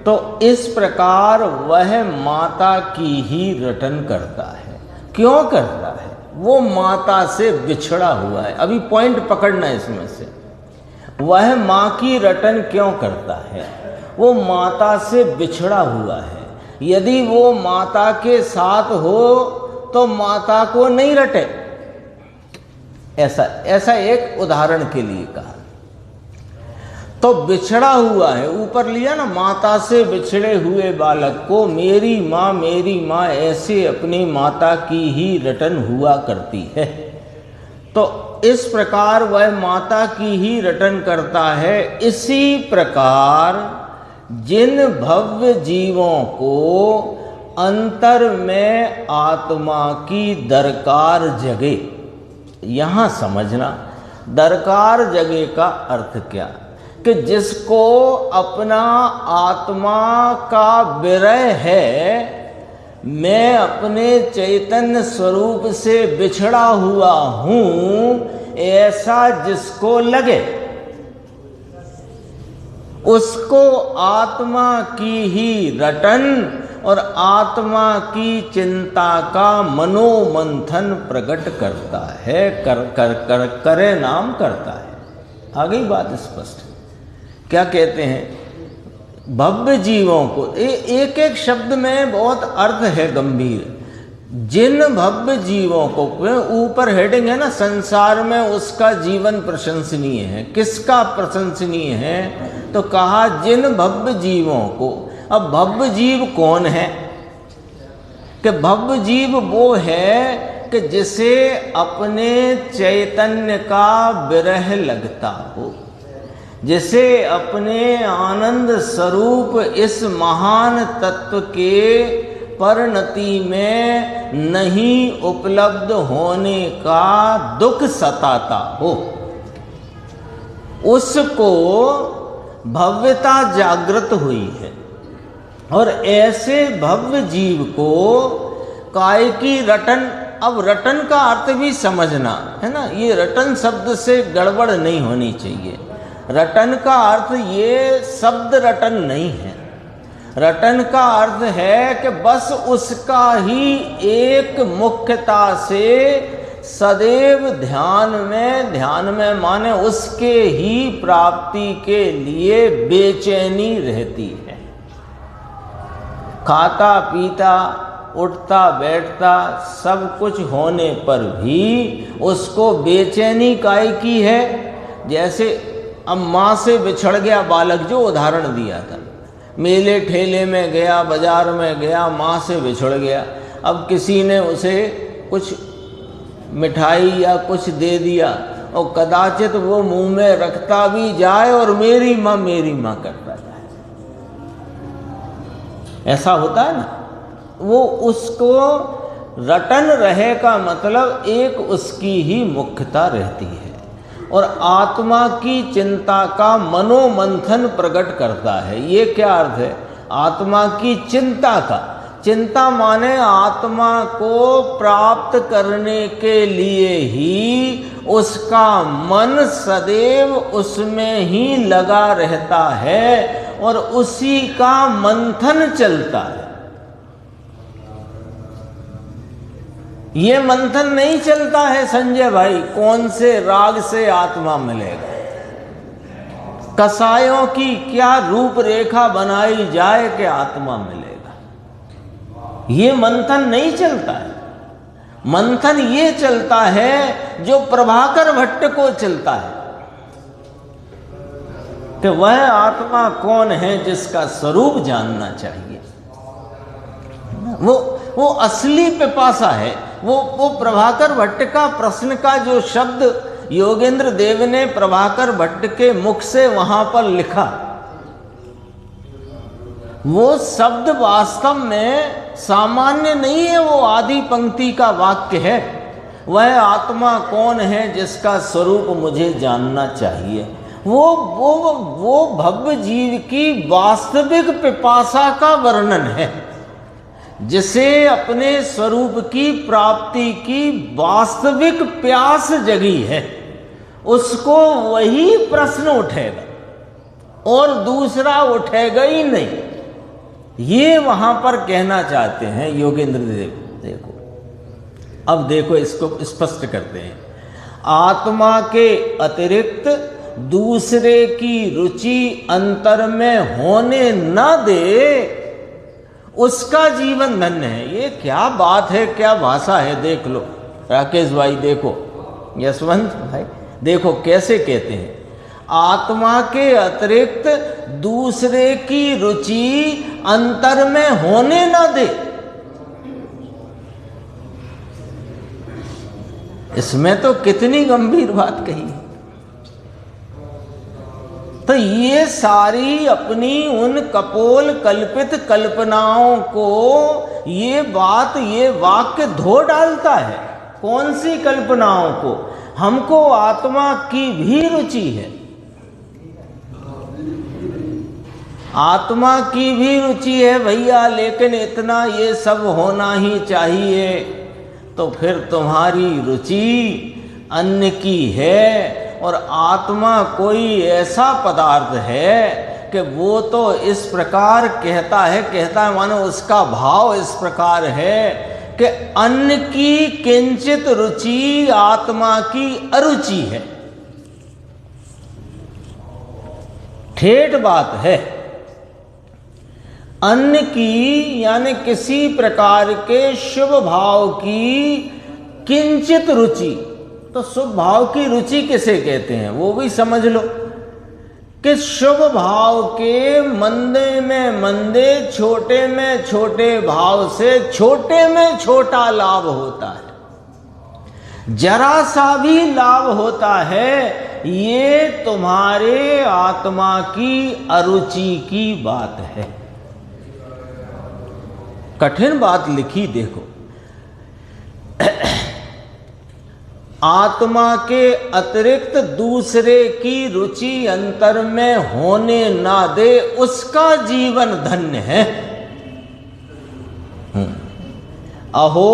तो इस प्रकार वह माता की ही रटन करता है। क्यों करता है? वो माता से बिछड़ा हुआ है। अभी पॉइंट पकड़ना है इसमें से। वह माँ की रटन क्यों करता है? वो माता से बिछड़ा हुआ है। यदि वो माता के साथ हो तो माता को नहीं रटे। ऐसा एक उदाहरण के लिए कहा। तो बिछड़ा हुआ है, ऊपर लिया ना, माता से बिछड़े हुए बालक को मेरी माँ ऐसे अपनी माता की ही रटन हुआ करती है। तो इस प्रकार वह माता की ही रटन करता है। इसी प्रकार जिन भव्य जीवों को अंतर में आत्मा की दरकार जगे, यहाँ समझना दरकार जगे का अर्थ क्या, कि जिसको अपना आत्मा का विरह है, मैं अपने चैतन्य स्वरूप से बिछड़ा हुआ हूं, ऐसा जिसको लगे, उसको आत्मा की ही रटन और आत्मा की चिंता का मनोमंथन प्रकट करता है, करे नाम करता है। आ गई बात स्पष्ट। क्या कहते हैं? भव्य जीवों को, एक एक शब्द में बहुत अर्थ है गंभीर। जिन भव्य जीवों को, ऊपर हेडिंग है ना, संसार में उसका जीवन प्रशंसनीय है। किसका प्रशंसनीय है? तो कहा जिन भव्य जीवों को। अब भव्य जीव कौन है? कि भव्य जीव वो है कि जिसे अपने चैतन्य का विरह लगता हो, जिसे अपने आनंद स्वरूप इस महान तत्व के परिणति में नहीं उपलब्ध होने का दुख सताता हो, उसको भव्यता जागृत हुई है। और ऐसे भव्य जीव को काय की रटन। अब रटन का अर्थ भी समझना है ना, ये रटन शब्द से गड़बड़ नहीं होनी चाहिए। रटन का अर्थ ये शब्द रटन नहीं है। रटन का अर्थ है कि बस उसका ही एक मुख्यता से सदैव ध्यान में माने उसके ही प्राप्ति के लिए बेचैनी रहती है। खाता पीता उठता बैठता सब कुछ होने पर भी उसको बेचैनी काय की है। जैसे अब माँ से बिछड़ गया बालक, जो उदाहरण दिया था, मेले ठेले में गया, बाजार में गया, माँ से बिछड़ गया। अब किसी ने उसे कुछ मिठाई या कुछ दे दिया और कदाचित वो मुंह में रखता भी जाए और मेरी माँ करता जाए। ऐसा होता है ना। वो उसको रटन रहे का मतलब एक उसकी ही मुख्यता रहती है और आत्मा की चिंता का मनोमंथन प्रकट करता है। ये क्या अर्थ है? आत्मा की चिंता का। चिंता माने आत्मा को प्राप्त करने के लिए ही उसका मन सदैव उसमें ही लगा रहता है और उसी का मंथन चलता है। ये मंथन नहीं चलता है संजय भाई, कौन से राग से आत्मा मिलेगा, कसायों की क्या रूपरेखा बनाई जाए कि आत्मा मिलेगा, ये मंथन नहीं चलता है। मंथन ये चलता है जो प्रभाकर भट्ट को चलता है कि वह आत्मा कौन है जिसका स्वरूप जानना चाहिए। वो असली पिपासा है। वो प्रभाकर भट्ट का प्रश्न का जो शब्द योगेंद्र देव ने प्रभाकर भट्ट के मुख से वहां पर लिखा, वो शब्द वास्तव में सामान्य नहीं है, वो आदि पंक्ति का वाक्य है। वह आत्मा कौन है जिसका स्वरूप मुझे जानना चाहिए। वो भव्य जीव की वास्तविक पिपासा का वर्णन है, जिसे अपने स्वरूप की प्राप्ति की वास्तविक प्यास जगी है, उसको वही प्रश्न उठेगा और दूसरा उठेगा ही नहीं। ये वहां पर कहना चाहते हैं योगेंद्र देव। देखो, अब देखो, इसको स्पष्ट करते हैं। आत्मा के अतिरिक्त दूसरे की रुचि अंतर में होने न दे, उसका जीवन धन्य है। ये क्या बात है, क्या भाषा है। देख लो राकेश भाई, देखो यशवंत भाई, देखो कैसे कहते हैं, आत्मा के अतिरिक्त दूसरे की रुचि अंतर में होने न दे। इसमें तो कितनी गंभीर बात कही है। तो ये सारी अपनी उन कपोल कल्पित कल्पनाओं को ये बात, ये वाक्य धो डालता है। कौन सी कल्पनाओं को? हमको आत्मा की भी रुचि है, आत्मा की भी रुचि है भैया, लेकिन इतना ये सब होना ही चाहिए। तो फिर तुम्हारी रुचि अन्य की है, और आत्मा कोई ऐसा पदार्थ है कि वो तो इस प्रकार कहता है मानो उसका भाव इस प्रकार है कि अन्य की किंचित रुचि आत्मा की अरुचि है। ठेठ बात है। अन्न की यानी किसी प्रकार के शुभ भाव की किंचित रुचि, तो शुभ भाव की रुचि किसे कहते हैं वो भी समझ लो कि शुभ भाव के मंदे में मंदे, छोटे में छोटे भाव से छोटे में छोटा लाभ होता है, जरा सा भी लाभ होता है। ये तुम्हारे आत्मा की अरुचि की बात है। कठिन बात लिखी, देखो, आत्मा के अतिरिक्त दूसरे की रुचि अंतर में होने ना दे, उसका जीवन धन्य है। अहो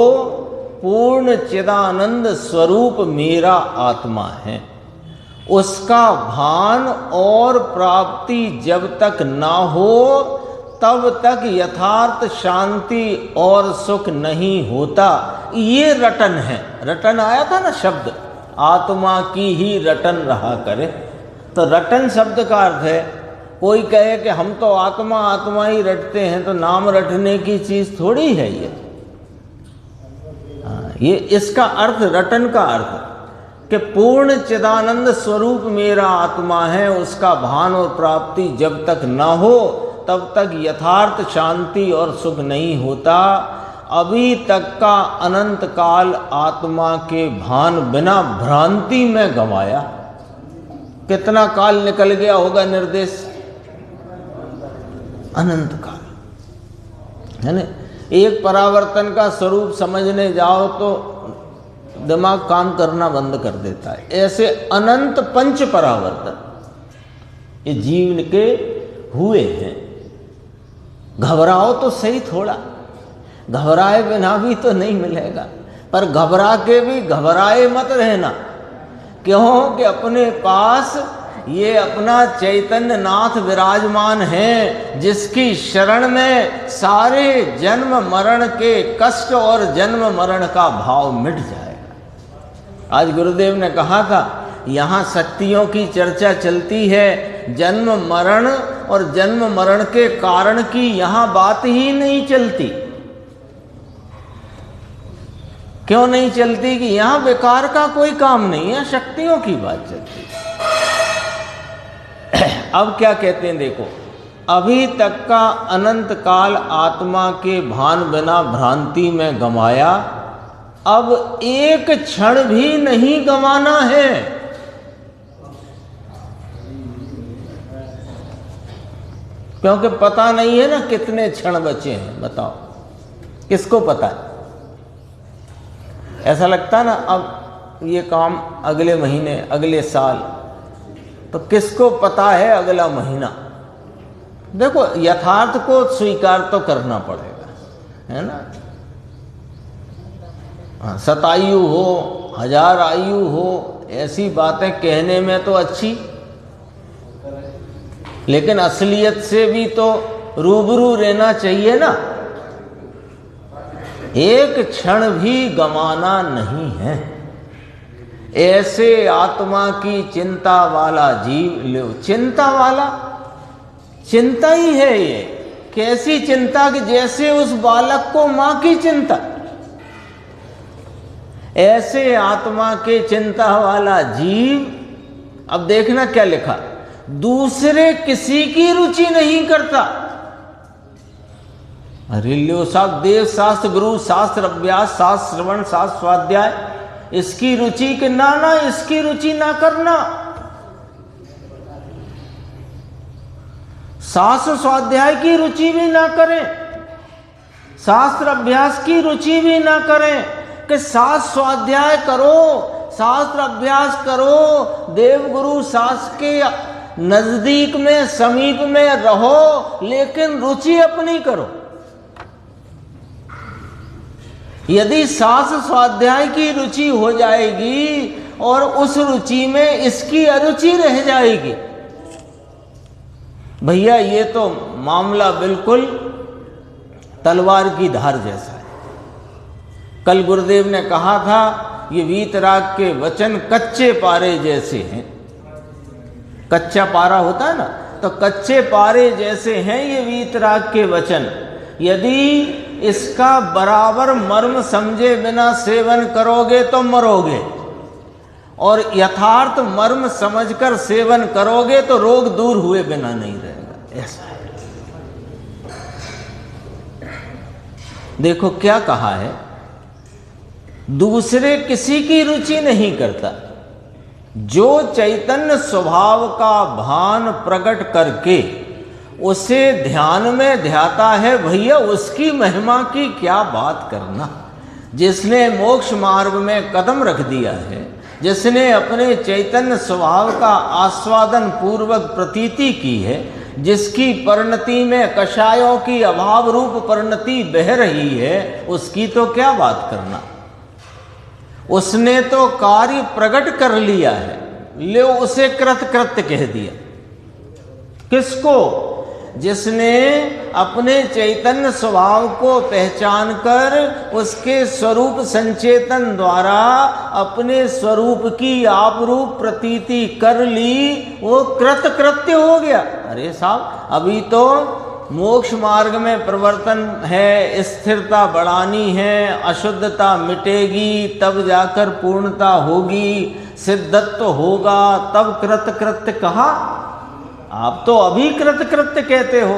पूर्ण चिदानंद स्वरूप मेरा आत्मा है, उसका भान और प्राप्ति जब तक ना हो तब तक यथार्थ शांति और सुख नहीं होता। ये रटन है। रटन आया था ना शब्द, आत्मा की ही रटन रहा करे। तो रटन शब्द का अर्थ है, कोई कहे कि हम तो आत्मा आत्मा ही रटते हैं, तो नाम रटने की चीज थोड़ी है ये। ये इसका अर्थ, रटन का अर्थ कि पूर्ण चिदानंद स्वरूप मेरा आत्मा है, उसका भान और प्राप्ति जब तक ना हो तब तक यथार्थ शांति और सुख नहीं होता। अभी तक का अनंत काल आत्मा के भान बिना भ्रांति में गंवाया। कितना काल निकल गया होगा निर्देश? अनंत काल है ना। एक परावर्तन का स्वरूप समझने जाओ तो दिमाग काम करना बंद कर देता है। ऐसे अनंत पंच परावर्तन ये जीवन के हुए हैं। घबराओ तो सही, थोड़ा घबराए बिना भी तो नहीं मिलेगा, पर घबरा के भी घबराए मत रहना। क्यों कि अपने पास ये अपना चैतन्य नाथ विराजमान हैं, जिसकी शरण में सारे जन्म मरण के कष्ट और जन्म मरण का भाव मिट जाएगा। आज गुरुदेव ने कहा था, यहाँ शक्तियों की चर्चा चलती है, जन्म मरण और जन्म मरण के कारण की यहाँ बात ही नहीं चलती। क्यों नहीं चलती? कि यहाँ विकार का कोई काम नहीं है, शक्तियों की बात चलती है। अब क्या कहते हैं देखो, अभी तक का अनंत काल आत्मा के भान बिना भ्रांति में गंवाया, अब एक क्षण भी नहीं गंवाना है। क्योंकि पता नहीं है ना कितने क्षण बचे हैं, बताओ किसको पता है? ऐसा लगता है ना अब ये काम अगले महीने, अगले साल, तो किसको पता है अगला महीना? देखो, यथार्थ को स्वीकार तो करना पड़ेगा, है ना। शतायु हो, 1000 आयु हो, ऐसी बातें कहने में तो अच्छी, लेकिन असलियत से भी तो रूबरू रहना चाहिए ना। एक क्षण भी गंवाना नहीं है। ऐसे आत्मा की चिंता वाला जीव लो। चिंता वाला, चिंता ही है ये। कैसी चिंता? कि जैसे उस बालक को मां की चिंता। ऐसे आत्मा के चिंता वाला जीव, अब देखना क्या लिखा, दूसरे किसी की रुचि नहीं करता। अरे लो साहब, देव शास्त्र, गुरु शास्त्र, अभ्यास, शास्त्र श्रवण, शास्त्र स्वाध्याय, इसकी रुचि के ना इसकी रुचि ना करना। शास्त्र स्वाध्याय की रुचि भी ना करें, शास्त्र अभ्यास की रुचि भी ना करें। कि शास्त्र स्वाध्याय करो, शास्त्र अभ्यास करो, देव गुरु शास्त्र के नजदीक में, समीप में रहो, लेकिन रुचि अपनी करो। यदि शास्त्र स्वाध्याय की रुचि हो जाएगी और उस रुचि में इसकी अरुचि रह जाएगी, भैया ये तो मामला बिल्कुल तलवार की धार जैसा है। कल गुरुदेव ने कहा था, ये वीतराग के वचन कच्चे पारे जैसे हैं। कच्चा पारा होता है ना, तो कच्चे पारे जैसे हैं ये वीतराग के वचन। यदि इसका बराबर मर्म समझे बिना सेवन करोगे तो मरोगे, और यथार्थ मर्म समझकर सेवन करोगे तो रोग दूर हुए बिना नहीं रहेगा। ऐसा है। देखो क्या कहा है, दूसरे किसी की रुचि नहीं करता। जो चैतन्य स्वभाव का भान प्रकट करके उसे ध्यान में ध्याता है, भैया उसकी महिमा की क्या बात करना। जिसने मोक्ष मार्ग में कदम रख दिया है, जिसने अपने चैतन्य स्वभाव का आस्वादन पूर्वक प्रतीति की है, जिसकी परिणति में कषायों की अभाव रूप परिणति बह रही है, उसकी तो क्या बात करना। उसने तो कार्य प्रकट कर लिया है, ले उसे कृतकृत्य कह दिया। किसको? जिसने अपने चैतन्य स्वभाव को पहचान कर उसके स्वरूप संचेतन द्वारा अपने स्वरूप की आप रूप प्रतीति कर ली, वो कृतकृत्य हो गया। अरे साहब, अभी तो मोक्ष मार्ग में प्रवर्तन है, स्थिरता बढ़ानी है, अशुद्धता मिटेगी, तब जाकर पूर्णता होगी, सिद्धत्व होगा, तब कृतकृत्य कहा। आप तो अभी कृतकृत्य कहते हो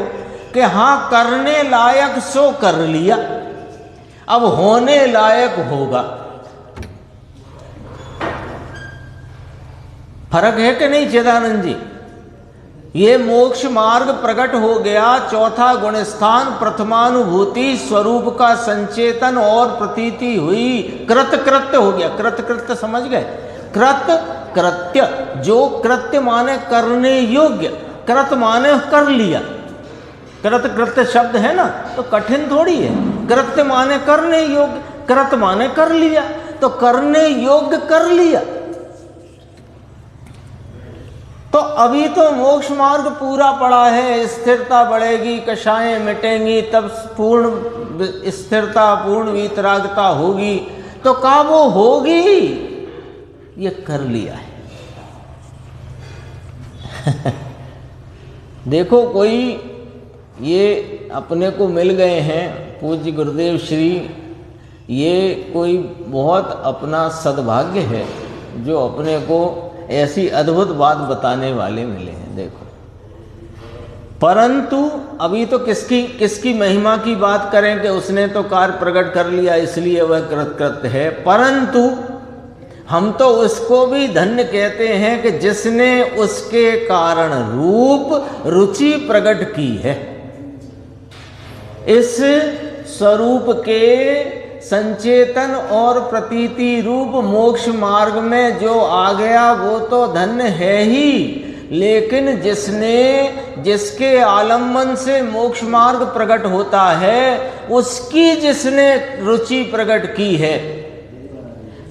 कि हाँ करने लायक सो कर लिया, अब होने लायक होगा। फर्क है कि नहीं चिदानंद जी? ये मोक्ष मार्ग प्रकट हो गया, चौथा गुण स्थान प्रथमानुभूति स्वरूप का संचेतन और प्रतीति हुई, कृतकृत्य हो गया। कृतकृत्य समझ गए? कृत कृत्य, जो कृत्य माने करने योग्य, कृत माने कर लिया। कृत कृत्य शब्द है ना, तो कठिन थोड़ी है। कृत्य माने करने योग्य, कृत माने कर लिया, तो करने योग्य कर लिया। तो अभी तो मोक्ष मार्ग पूरा पड़ा है, स्थिरता बढ़ेगी, कषायें मिटेंगी, तब पूर्ण स्थिरता, पूर्ण वितरागता होगी। तो कहा वो होगी, ये कर लिया है। देखो कोई ये अपने को मिल गए हैं पूज्य गुरुदेव श्री, ये कोई बहुत अपना सद्भाग्य है जो अपने को ऐसी अद्भुत बात बताने वाले मिले हैं। देखो, परंतु अभी तो किसकी महिमा की बात करें कि उसने तो कार्य प्रकट कर लिया इसलिए वह कृतकृत्य है, परंतु हम तो उसको भी धन्य कहते हैं कि जिसने उसके कारण रूप रुचि प्रकट की है। इस स्वरूप के संचेतन और प्रतीति रूप मोक्ष मार्ग में जो आ गया वो तो धन्य है ही, लेकिन जिसके आलम्बन से मोक्ष मार्ग प्रकट होता है, उसकी जिसने रुचि प्रकट की है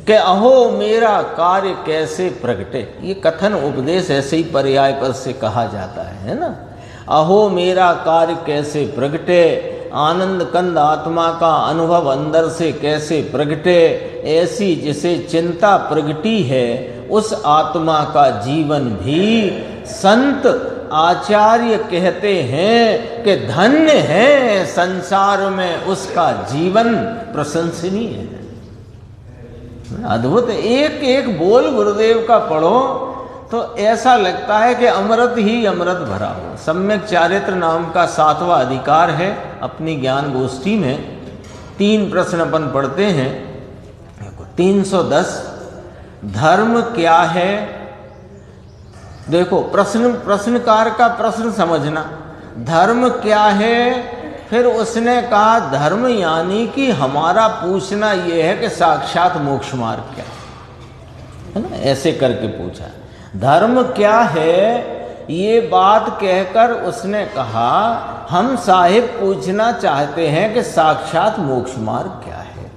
कि अहो मेरा कार्य कैसे प्रगटे। ये कथन उपदेश ऐसे ही पर्याय पर से कहा जाता है ना। अहो मेरा कार्य कैसे प्रगटे, आनंद कंद आत्मा का अनुभव अंदर से कैसे प्रगटे, ऐसी जिसे चिंता प्रगटी है उस आत्मा का जीवन भी संत आचार्य कहते हैं कि धन्य है, संसार में उसका जीवन प्रशंसनीय है। अद्भुत, एक एक बोल गुरुदेव का पढ़ो तो ऐसा लगता है कि अमृत ही अमृत भरा हो। सम्यक चारित्र नाम का 7वां अधिकार है अपनी ज्ञान गोष्ठी में। 3 प्रश्न अपन पढ़ते हैं। 310 धर्म क्या है। देखो प्रश्नकार का प्रश्न समझना, धर्म क्या है। फिर उसने कहा धर्म यानी कि हमारा पूछना यह है कि साक्षात मोक्ष मार्ग क्या है ना, ऐसे करके पूछा। धर्म क्या है ये बात कहकर उसने कहा हम साहिब पूछना चाहते हैं कि साक्षात मोक्ष मार्ग क्या है।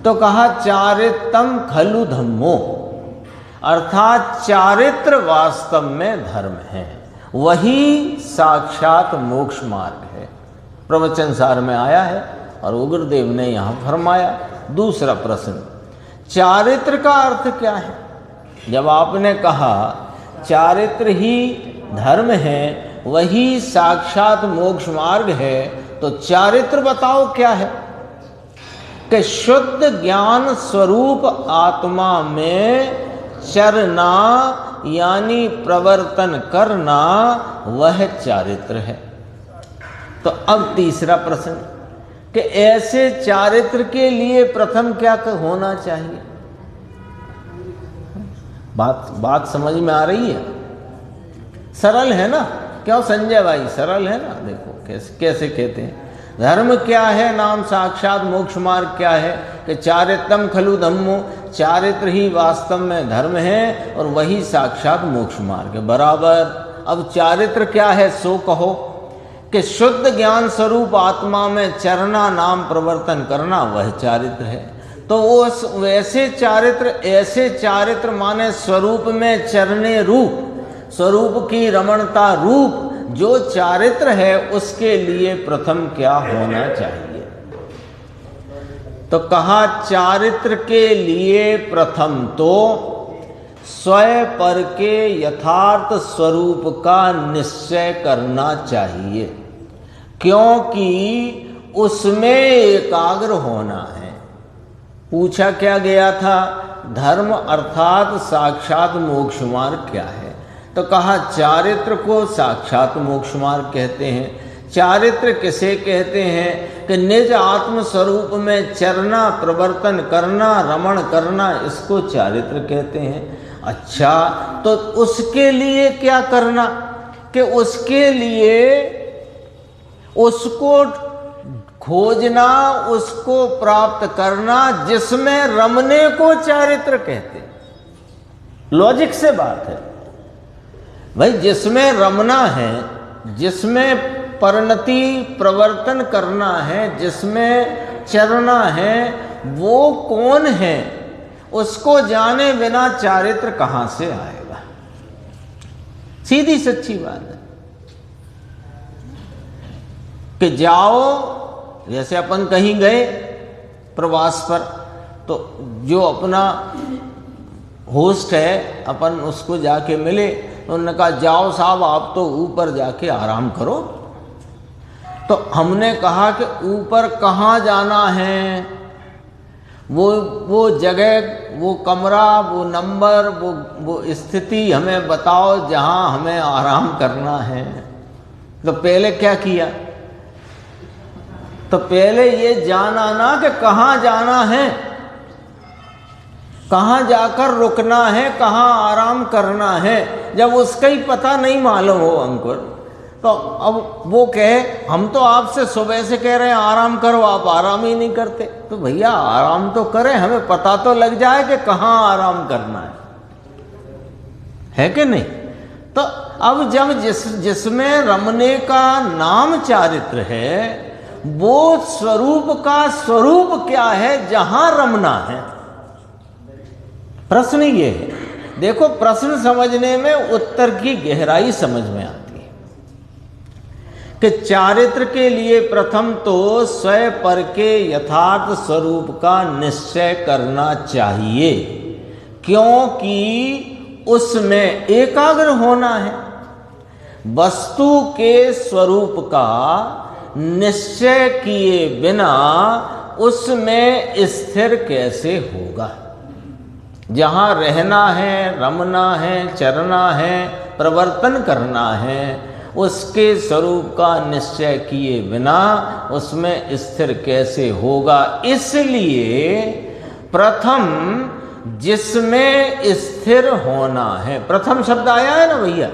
तो कहा चारित्रम खलु धम्मो, अर्थात चारित्र वास्तव में धर्म है, वही साक्षात मोक्ष मार्ग है। प्रवचन सार में आया है और गुरुदेव ने यहाँ फरमाया। दूसरा प्रश्न, चारित्र का अर्थ क्या है। जब आपने कहा चारित्र ही धर्म है, वही साक्षात मोक्ष मार्ग है, तो चारित्र बताओ क्या है। कि शुद्ध ज्ञान स्वरूप आत्मा में चरना यानी प्रवर्तन करना, वह चारित्र है। तो अब तीसरा प्रश्न कि ऐसे चारित्र के लिए प्रथम क्या होना चाहिए। बात समझ में आ रही है। सरल है ना, क्यों संजय भाई, सरल है ना। देखो कैसे कहते हैं धर्म क्या है, नाम साक्षात मोक्ष मार्ग क्या है। कि चारित्रम खलु धम्मो, चारित्र ही वास्तव में धर्म है और वही साक्षात मोक्ष मार्ग है। बराबर। अब चारित्र क्या है सो कहो। कि शुद्ध ज्ञान स्वरूप आत्मा में चरना नाम प्रवर्तन करना, वह चारित्र है। तो वो वैसे चारित्र, ऐसे चारित्र माने स्वरूप में चरने रूप, स्वरूप की रमणता रूप जो चारित्र है, उसके लिए प्रथम क्या होना चाहिए। तो कहा चारित्र के लिए प्रथम तो स्वयं पर के यथार्थ स्वरूप का निश्चय करना चाहिए, क्योंकि उसमें एकाग्र होना है। पूछा क्या गया था, धर्म अर्थात साक्षात मोक्ष मार्ग क्या है। तो कहा चारित्र को साक्षात मोक्ष मार्ग कहते हैं। चारित्र किसे कहते हैं कि निज आत्म स्वरूप में चरना, प्रवर्तन करना, रमण करना, इसको चारित्र कहते हैं। अच्छा, तो उसके लिए क्या करना। कि उसके लिए उसको खोजना, उसको प्राप्त करना जिसमें रमने को चारित्र कहते हैं। लॉजिक से बात है भाई, जिसमें रमना है, जिसमें परिणति प्रवर्तन करना है, जिसमें चरना है, वो कौन है, उसको जाने बिना चारित्र कहाँ से आएगा। सीधी सच्ची बात है कि जाओ, जैसे अपन कहीं गए प्रवास पर, तो जो अपना होस्ट है अपन उसको जाके मिले, तो उन्होंने कहा जाओ साहब आप तो ऊपर जाके आराम करो। तो हमने कहा कि ऊपर कहाँ जाना है, वो जगह, वो कमरा, वो नंबर, वो स्थिति हमें बताओ जहाँ हमें आराम करना है। तो पहले क्या किया, तो पहले ये जाना ना कि कहाँ जाना है, कहाँ जाकर रुकना है, कहाँ आराम करना है। जब उसका ही पता नहीं मालूम हो अंकुर, तो अब वो कहे हम तो आपसे सुबह से कह रहे हैं आराम करो, आप आराम ही नहीं करते। तो भैया आराम तो करें, हमें पता तो लग जाए कि कहाँ आराम करना है कि नहीं। तो अब जब जिसमें रमने का नाम चारित्र है, वो स्वरूप का स्वरूप क्या है जहां रमना है। प्रश्न ये है, देखो प्रश्न समझने में उत्तर की गहराई समझ में आती है कि चारित्र के लिए प्रथम तो स्वयं पर के यथार्थ स्वरूप का निश्चय करना चाहिए, क्योंकि उसमें एकाग्र होना है। वस्तु के स्वरूप का निश्चय किए बिना उसमें स्थिर कैसे होगा। जहाँ रहना है, रमना है, चरना है, प्रवर्तन करना है, उसके स्वरूप का निश्चय किए बिना उसमें स्थिर कैसे होगा। इसलिए प्रथम जिसमें स्थिर होना है, प्रथम शब्द आया है ना भैया,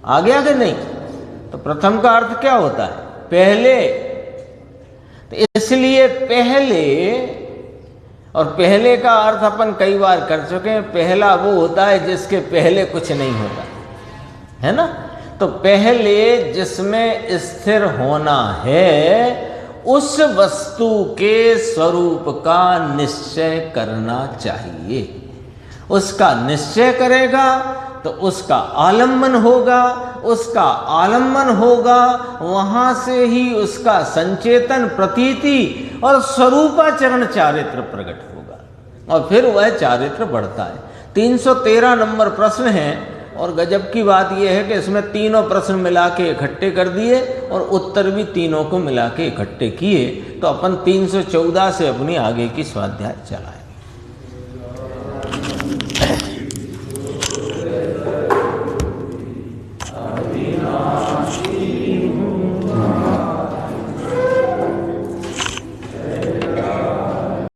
आ गया कि नहीं। तो प्रथम का अर्थ क्या होता है, पहले। तो इसलिए पहले, और पहले का अर्थ अपन कई बार कर चुके हैं, पहला वो होता है जिसके पहले कुछ नहीं होता है ना। तो पहले जिसमें स्थिर होना है उस वस्तु के स्वरूप का निश्चय करना चाहिए। उसका निश्चय करेगा तो उसका आलम्बन होगा, उसका आलम्बन होगा, वहां से ही उसका संचेतन, प्रतीति और स्वरूपाचरण चारित्र प्रकट होगा, और फिर वह चारित्र बढ़ता है। 313 नंबर प्रश्न है, और गजब की बात यह है कि इसमें तीनों प्रश्न मिला के इकट्ठे कर दिए और उत्तर भी तीनों को मिला के इकट्ठे किए। तो अपन 314 से अपनी आगे की स्वाध्याय चलाएं।